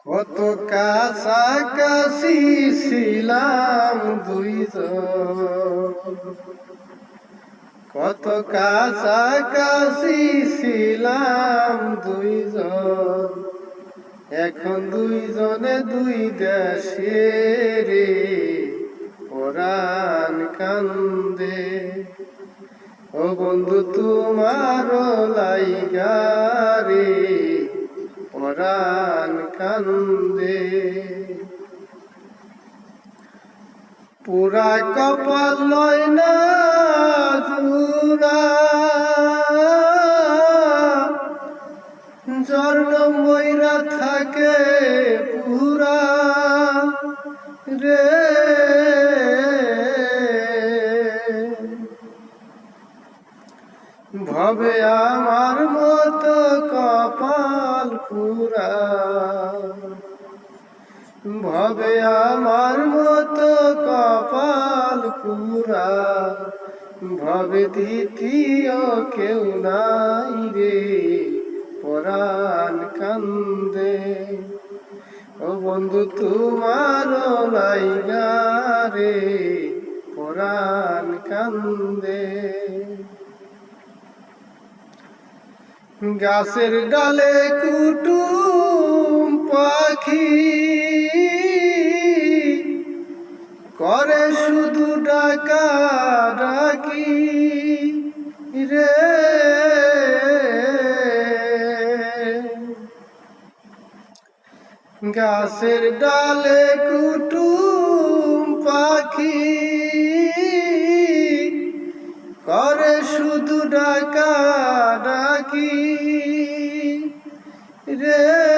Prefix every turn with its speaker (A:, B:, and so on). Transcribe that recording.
A: কত কাছাকাছি ছিলাম দুইজন, কত কাছাকাছি ছিলাম দুইজন, এখন দুইজনে দুই দেশে রে পরাণ কান্দে। ও বন্ধু তোমার লাইগা রে পরাণ কান্দে। পুরা কপাল লয় না জুরা, জর্ণ ময়রা থাকে পুরা রে। ভবে আমার মতো কপাল পুরা, ভবে আমার মতো কপাল পুরা, ভবে দ্বিতীয় কেউ নাই রে পরাণ কান্দে। ও বন্ধু তোমার লাইগা রে পরাণ কান্দে। গাছের ডালে কুটুম পাখি করে শুধু ডাকা ডাকি রে। গাছের ডালে কুটুম পাখি করে শুধু ডাকা ডাকি রে।